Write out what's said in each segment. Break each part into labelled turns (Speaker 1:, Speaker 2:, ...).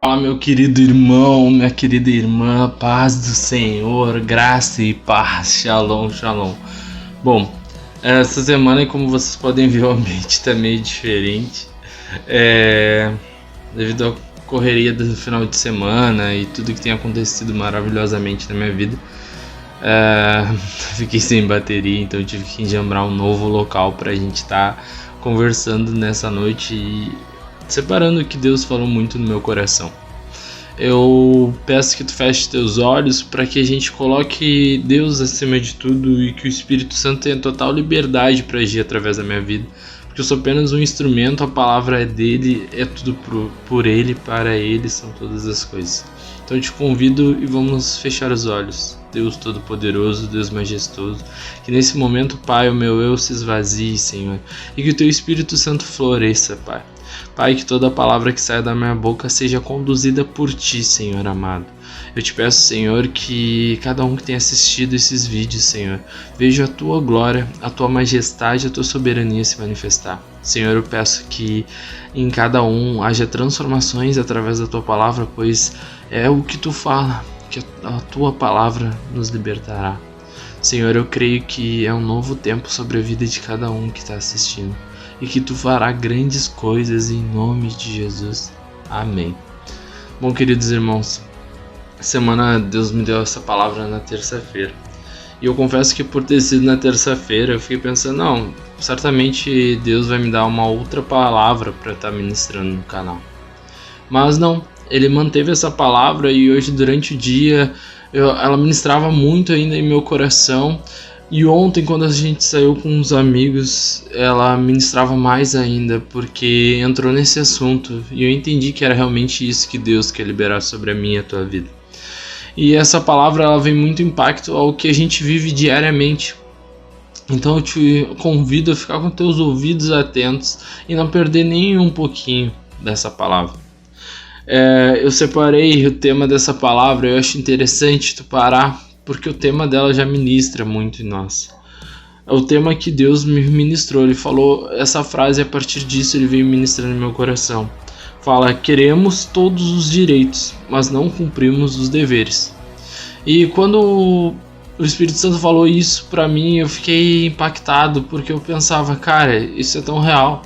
Speaker 1: Fala, meu querido irmão, minha querida irmã, paz do Senhor, graça e paz, shalom, shalom. Bom, essa semana, como vocês podem ver, o ambiente está meio diferente, devido à correria do final de semana e tudo que tem acontecido maravilhosamente na minha vida. Fiquei sem bateria, então tive que enjambrar um novo local para a gente estar conversando nessa noite e separando o que Deus falou muito no meu coração. Eu peço que tu feche teus olhos para que a gente coloque Deus acima de tudo e que o Espírito Santo tenha total liberdade para agir através da minha vida, porque eu sou apenas um instrumento, a palavra é dele, é tudo por ele, para ele são todas as coisas. Então eu te convido e vamos fechar os olhos. Deus Todo-Poderoso, Deus Majestoso, que nesse momento, Pai, o meu eu se esvazie, Senhor, e que o Teu Espírito Santo floresça, Pai. Pai, que toda palavra que saia da minha boca seja conduzida por Ti, Senhor amado. Eu te peço, Senhor, que cada um que tenha assistido esses vídeos, Senhor, veja a Tua glória, a Tua majestade, a Tua soberania se manifestar. Senhor, eu peço que em cada um haja transformações através da Tua palavra, pois é o que Tu fala, que a Tua palavra nos libertará. Senhor, eu creio que é um novo tempo sobre a vida de cada um que está assistindo e que Tu fará grandes coisas em nome de Jesus. Amém. Bom, queridos irmãos, semana Deus me deu essa palavra na terça-feira. E eu confesso que por ter sido na terça-feira, eu fiquei pensando, não, certamente Deus vai me dar uma outra palavra para estar ministrando no canal. Mas não, Ele manteve essa palavra e hoje durante o dia ela ministrava muito ainda em meu coração. E ontem, quando a gente saiu com uns amigos, ela ministrava mais ainda, porque entrou nesse assunto e eu entendi que era realmente isso que Deus quer liberar sobre a minha e a tua vida. E essa palavra ela vem muito impacto ao que a gente vive diariamente. Então eu te convido a ficar com teus ouvidos atentos e não perder nem um pouquinho dessa palavra. Eu separei o tema dessa palavra, eu acho interessante tu parar, porque o tema dela já ministra muito em nós. É o tema que Deus me ministrou, Ele falou essa frase e a partir disso Ele veio ministrando no meu coração. Fala, queremos todos os direitos, mas não cumprimos os deveres. E quando o Espírito Santo falou isso pra mim, eu fiquei impactado, porque eu pensava, cara, isso é tão real.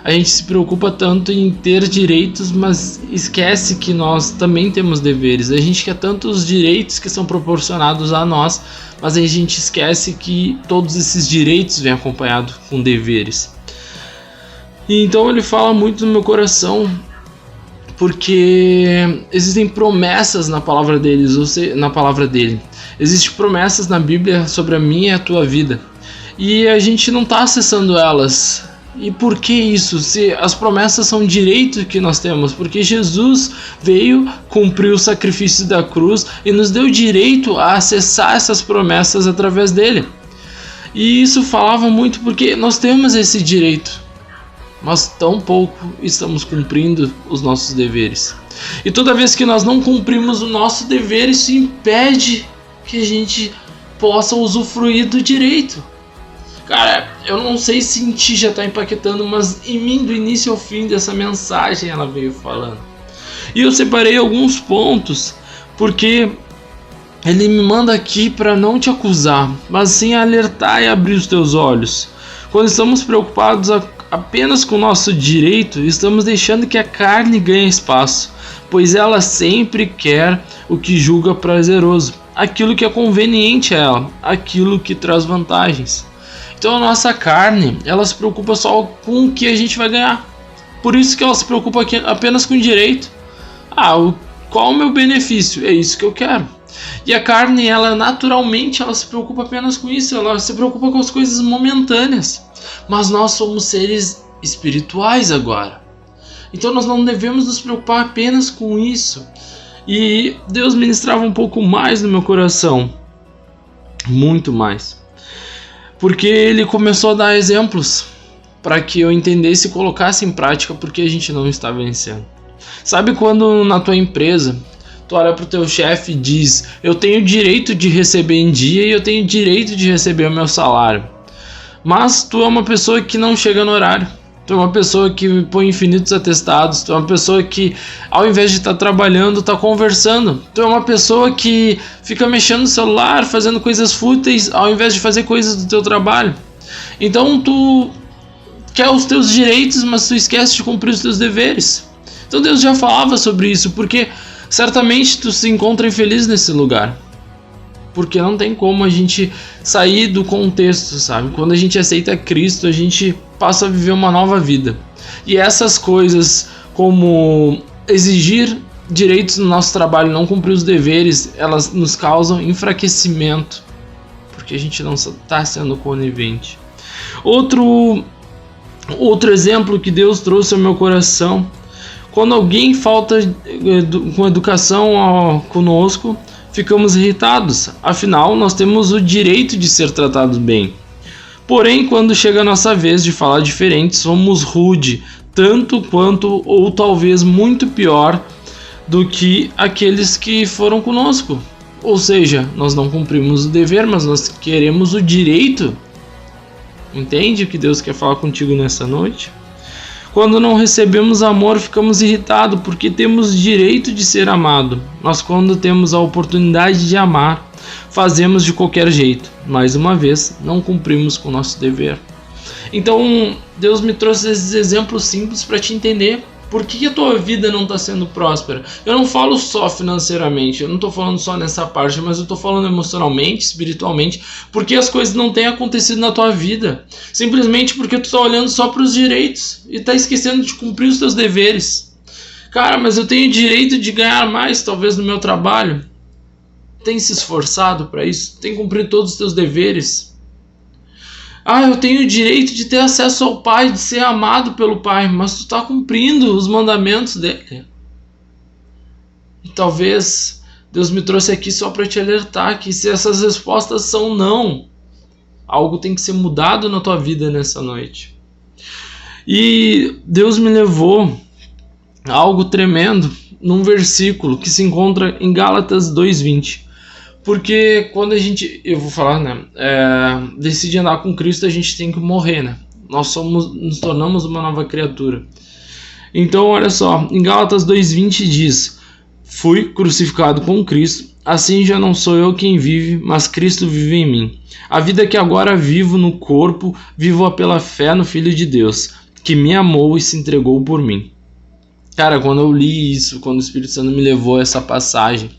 Speaker 1: A gente se preocupa tanto em ter direitos, mas esquece que nós também temos deveres. A gente quer tanto os direitos que são proporcionados a nós, mas a gente esquece que todos esses direitos vêm acompanhados com deveres. E então ele fala muito no meu coração, porque existem promessas na palavra deles, ou seja, na palavra dele. Existem promessas na Bíblia sobre a minha e a tua vida, e a gente não está acessando elas. E por que isso? Se as promessas são direitos que nós temos, porque Jesus veio cumprir o sacrifício da cruz e nos deu direito a acessar essas promessas através dele. E isso falava muito porque nós temos esse direito, mas tão pouco estamos cumprindo os nossos deveres. E toda vez que nós não cumprimos o nosso dever, isso impede que a gente possa usufruir do direito. Cara, eu não sei se em ti já está impactando, mas em mim, do início ao fim dessa mensagem, ela veio falando. E eu separei alguns pontos, porque ele me manda aqui para não te acusar, mas sim alertar e abrir os teus olhos. Quando estamos preocupados apenas com o nosso direito, estamos deixando que a carne ganhe espaço, pois ela sempre quer o que julga prazeroso, aquilo que é conveniente a ela, aquilo que traz vantagens. Então a nossa carne, ela se preocupa só com o que a gente vai ganhar. Por isso que ela se preocupa apenas com o direito. Qual o meu benefício? É isso que eu quero. E a carne, ela naturalmente, ela se preocupa apenas com isso. Ela se preocupa com as coisas momentâneas. Mas nós somos seres espirituais agora. Então nós não devemos nos preocupar apenas com isso. E Deus ministrava um pouco mais no meu coração. Muito mais. Porque ele começou a dar exemplos para que eu entendesse e colocasse em prática porque a gente não está vencendo. Sabe quando na tua empresa tu olha para o teu chefe e diz: eu tenho direito de receber em dia e eu tenho direito de receber o meu salário, mas tu é uma pessoa que não chega no horário. Tu é uma pessoa que põe infinitos atestados. Tu é uma pessoa que, ao invés de estar trabalhando, está conversando. Tu é uma pessoa que fica mexendo no celular, fazendo coisas fúteis, ao invés de fazer coisas do teu trabalho. Então tu quer os teus direitos, mas tu esquece de cumprir os teus deveres. Então Deus já falava sobre isso, porque certamente tu se encontra infeliz nesse lugar. Porque não tem como a gente sair do contexto, sabe? Quando a gente aceita Cristo, a gente passa a viver uma nova vida. E essas coisas, como exigir direitos no nosso trabalho, não cumprir os deveres, elas nos causam enfraquecimento, porque a gente não está sendo conivente. Outro exemplo que Deus trouxe ao meu coração: quando alguém falta com educação conosco, ficamos irritados, afinal nós temos o direito de ser tratados bem. Porém, quando chega a nossa vez de falar diferente, somos rude, tanto quanto ou talvez muito pior do que aqueles que foram conosco. Ou seja, nós não cumprimos o dever, mas nós queremos o direito. Entende o que Deus quer falar contigo nessa noite? Quando não recebemos amor, ficamos irritados, porque temos direito de ser amado. Mas quando temos a oportunidade de amar, fazemos de qualquer jeito. Mais uma vez, não cumprimos com o nosso dever. Então, Deus me trouxe esses exemplos simples para te entender por que a tua vida não está sendo próspera. Eu não falo só financeiramente, eu não estou falando só nessa parte, mas eu estou falando emocionalmente, espiritualmente, porque as coisas não têm acontecido na tua vida. Simplesmente porque tu está olhando só para os direitos e está esquecendo de cumprir os teus deveres. Cara, mas eu tenho direito de ganhar mais, talvez, no meu trabalho. Tem se esforçado para isso? Tem cumprido todos os teus deveres? Eu tenho o direito de ter acesso ao Pai, de ser amado pelo Pai, mas tu está cumprindo os mandamentos dele. E talvez Deus me trouxe aqui só para te alertar que se essas respostas são não, algo tem que ser mudado na tua vida nessa noite. E Deus me levou a algo tremendo num versículo que se encontra em Gálatas 2:20. Porque quando a gente, eu vou falar, né, decide andar com Cristo, a gente tem que morrer, né? Nós nos tornamos uma nova criatura. Então, olha só, em Gálatas 2:20 diz: fui crucificado com Cristo, assim já não sou eu quem vive, mas Cristo vive em mim. A vida que agora vivo no corpo, vivo-a pela fé no Filho de Deus, que me amou e se entregou por mim. Cara, quando eu li isso, quando o Espírito Santo me levou a essa passagem,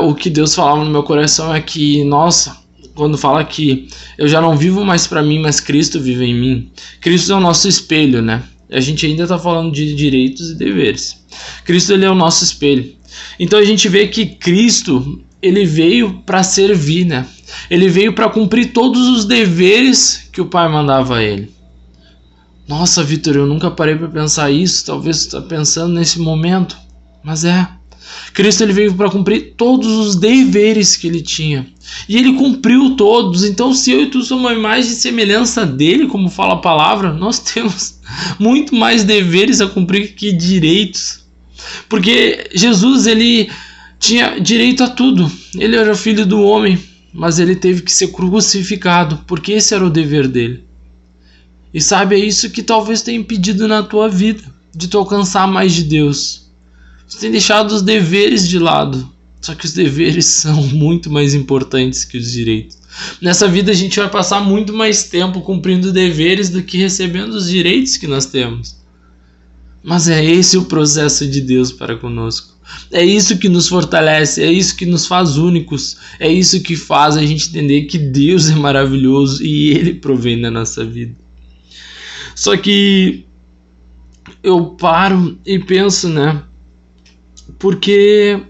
Speaker 1: o que Deus falava no meu coração é que, nossa, quando fala que eu já não vivo mais para mim, mas Cristo vive em mim. Cristo é o nosso espelho, né? A gente ainda está falando de direitos e deveres. Cristo, ele é o nosso espelho. Então a gente vê que Cristo, ele veio para servir, né? Ele veio para cumprir todos os deveres que o Pai mandava a ele. Nossa, Vitor, eu nunca parei para pensar isso. Talvez você está pensando nesse momento, mas Cristo, ele veio para cumprir todos os deveres que ele tinha. E ele cumpriu todos. Então, se eu e tu somos uma imagem e semelhança dele, como fala a palavra, nós temos muito mais deveres a cumprir que direitos. Porque Jesus, ele tinha direito a tudo. Ele era filho do homem, mas ele teve que ser crucificado, porque esse era o dever dele. E sabe, é isso que talvez tenha impedido na tua vida, de tu alcançar mais de Deus. Você tem deixado os deveres de lado. Só que os deveres são muito mais importantes que os direitos. Nessa vida a gente vai passar muito mais tempo cumprindo deveres do que recebendo os direitos que nós temos. Mas é esse o processo de Deus para conosco. É isso que nos fortalece, é isso que nos faz únicos. É isso que faz a gente entender que Deus é maravilhoso e Ele provém na nossa vida. Só que eu paro e penso, né? Porque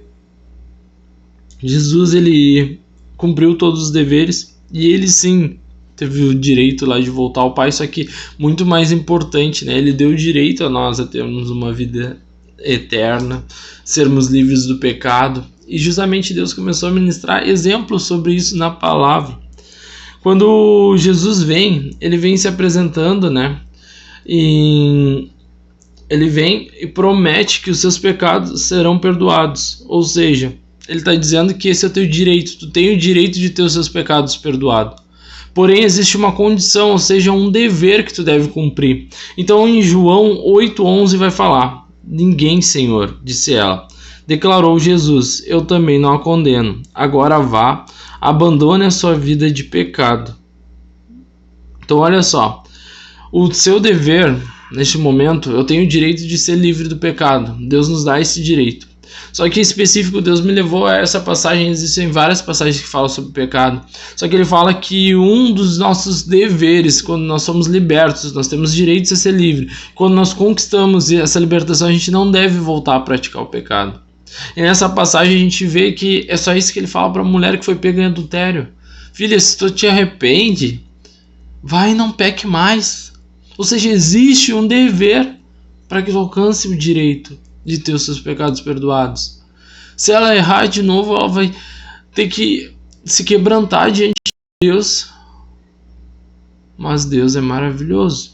Speaker 1: Jesus, ele cumpriu todos os deveres e ele sim teve o direito lá de voltar ao Pai, só que muito mais importante, né? Ele deu o direito a nós a termos uma vida eterna, sermos livres do pecado, e justamente Deus começou a ministrar exemplos sobre isso na palavra. Quando Jesus vem, ele vem se apresentando, né? Ele vem e promete que os seus pecados serão perdoados. Ou seja, ele está dizendo que esse é o teu direito. Tu tem o direito de ter os seus pecados perdoados. Porém, existe uma condição, ou seja, um dever que tu deve cumprir. Então, em João 8,11 vai falar: ninguém, Senhor, disse ela. Declarou Jesus: eu também não a condeno. Agora vá, abandone a sua vida de pecado. Então, olha só, o seu dever, neste momento, eu tenho o direito de ser livre do pecado. Deus nos dá esse direito. Só que em específico, Deus me levou a essa passagem. Existem várias passagens que falam sobre o pecado. Só que ele fala que um dos nossos deveres, quando nós somos libertos, nós temos direito a ser livre. Quando nós conquistamos essa libertação, a gente não deve voltar a praticar o pecado. E nessa passagem a gente vê que é só isso que ele fala para a mulher que foi pega em adultério. Filha, se tu te arrepende, vai e não peque mais. Ou seja, existe um dever para que tu alcance o direito de ter os seus pecados perdoados. Se ela errar de novo, ela vai ter que se quebrantar diante de Deus. Mas Deus é maravilhoso.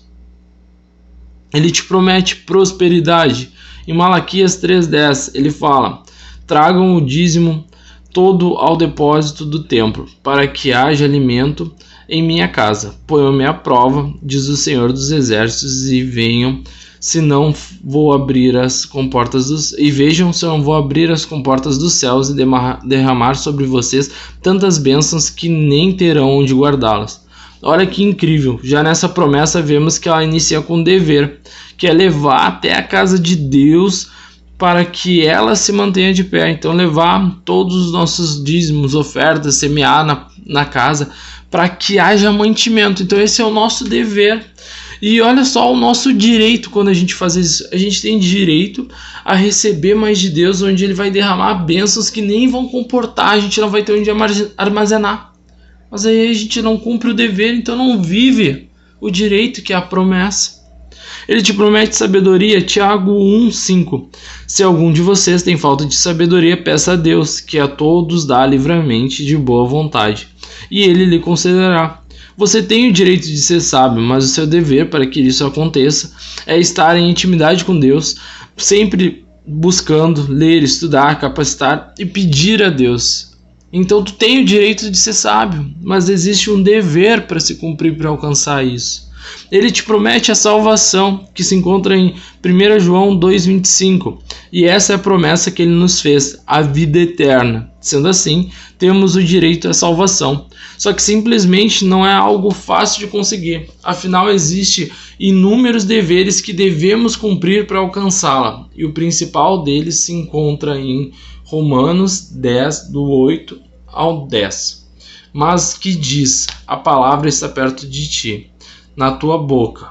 Speaker 1: Ele te promete prosperidade. Em Malaquias 3,10 ele fala: tragam o dízimo todo ao depósito do templo, para que haja alimento em minha casa. Ponham-me à prova, diz o Senhor dos Exércitos, e venham se não vou abrir as comportas dos... e vejam se eu não vou abrir as comportas dos céus e derramar sobre vocês tantas bênçãos que nem terão onde guardá-las. Olha que incrível, já nessa promessa vemos que ela inicia com um dever, que é levar até a casa de Deus para que ela se mantenha de pé. Então levar todos os nossos dízimos, ofertas, semear na casa, para que haja mantimento. Então esse é o nosso dever. E olha só o nosso direito quando a gente faz isso. A gente tem direito a receber mais de Deus, onde Ele vai derramar bênçãos que nem vão comportar, a gente não vai ter onde armazenar. Mas aí a gente não cumpre o dever, então não vive o direito que é a promessa. Ele te promete sabedoria, Tiago 1,5. Se algum de vocês tem falta de sabedoria, peça a Deus, que a todos dá livremente de boa vontade, e Ele lhe concederá. Você tem o direito de ser sábio, mas o seu dever para que isso aconteça é estar em intimidade com Deus, sempre buscando ler, estudar, capacitar e pedir a Deus. Então tu tem o direito de ser sábio, mas existe um dever para se cumprir para alcançar isso. Ele te promete a salvação, que se encontra em 1 João 2,25. E essa é a promessa que ele nos fez, a vida eterna. Sendo assim, temos o direito à salvação. Só que simplesmente não é algo fácil de conseguir. Afinal, existe inúmeros deveres que devemos cumprir para alcançá-la. E o principal deles se encontra em Romanos 10, do 8 ao 10. Mas que diz: a palavra está perto de ti, na tua boca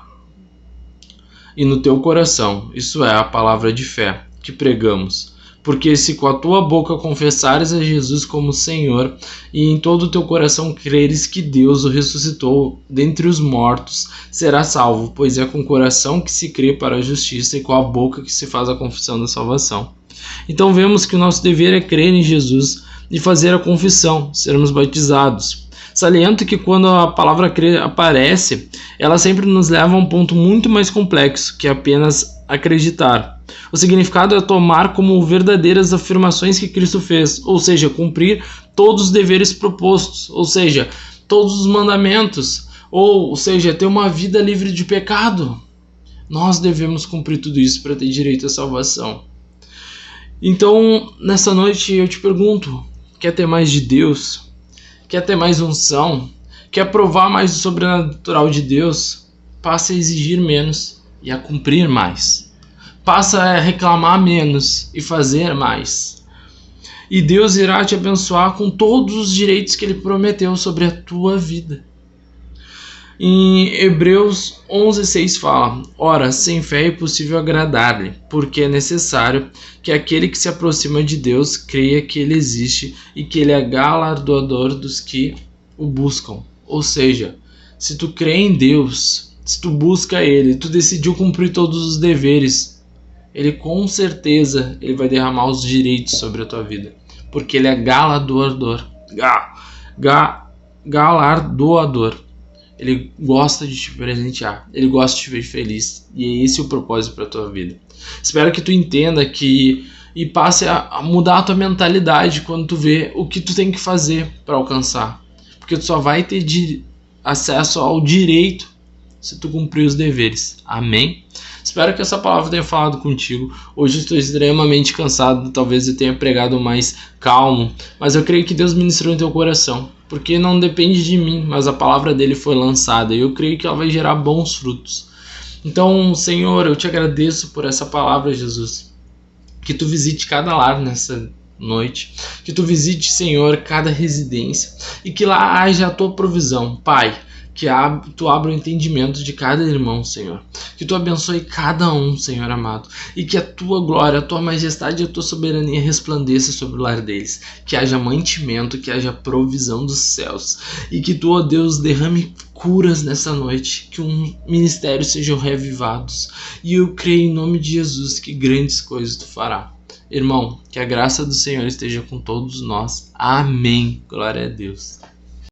Speaker 1: e no teu coração. Isso é a palavra de fé que pregamos. Porque se com a tua boca confessares a Jesus como Senhor e em todo o teu coração creres que Deus o ressuscitou dentre os mortos, serás salvo, pois é com o coração que se crê para a justiça e com a boca que se faz a confissão da salvação. Então vemos que o nosso dever é crer em Jesus e fazer a confissão, sermos batizados. Saliento que quando a palavra crer aparece, ela sempre nos leva a um ponto muito mais complexo que apenas acreditar. O significado é tomar como verdadeiras afirmações que Cristo fez, ou seja, cumprir todos os deveres propostos, ou seja, todos os mandamentos, ou seja, ter uma vida livre de pecado. Nós devemos cumprir tudo isso para ter direito à salvação. Então, nessa noite eu te pergunto, quer ter mais de Deus? Quer ter mais unção? Quer provar mais do sobrenatural de Deus? Passa a exigir menos e a cumprir mais. Passa a reclamar menos e fazer mais. E Deus irá te abençoar com todos os direitos que Ele prometeu sobre a tua vida. Em Hebreus 11,6 fala: ora, sem fé é impossível agradar-lhe, porque é necessário que aquele que se aproxima de Deus creia que Ele existe e que Ele é galardoador dos que o buscam. Ou seja, se tu crê em Deus, se tu busca Ele, tu decidiu cumprir todos os deveres, Ele com certeza Ele vai derramar os direitos sobre a tua vida, porque Ele é galardoador. Galardoador. Ele gosta de te presentear, Ele gosta de te ver feliz, e é esse o propósito para a tua vida. Espero que tu entenda e passe a mudar a tua mentalidade quando tu vê o que tu tem que fazer para alcançar, porque tu só vai ter acesso ao direito se tu cumprir os deveres. Amém? Espero que essa palavra tenha falado contigo. Hoje eu estou extremamente cansado, talvez eu tenha pregado mais calmo, mas eu creio que Deus ministrou em teu coração, porque não depende de mim, mas a palavra dele foi lançada e eu creio que ela vai gerar bons frutos. Então, Senhor, eu te agradeço por essa palavra, Jesus. Que tu visite cada lar nessa noite, que tu visite, Senhor, cada residência e que lá haja a tua provisão, Pai. Que tu abra o entendimento de cada irmão, Senhor. Que tu abençoe cada um, Senhor amado. E que a tua glória, a tua majestade e a tua soberania resplandeça sobre o lar deles. Que haja mantimento, que haja provisão dos céus. E que tu, ó Deus, derrame curas nessa noite. Que um ministério sejam revivados. E eu creio em nome de Jesus que grandes coisas tu fará. Irmão, que a graça do Senhor esteja com todos nós. Amém. Glória a Deus.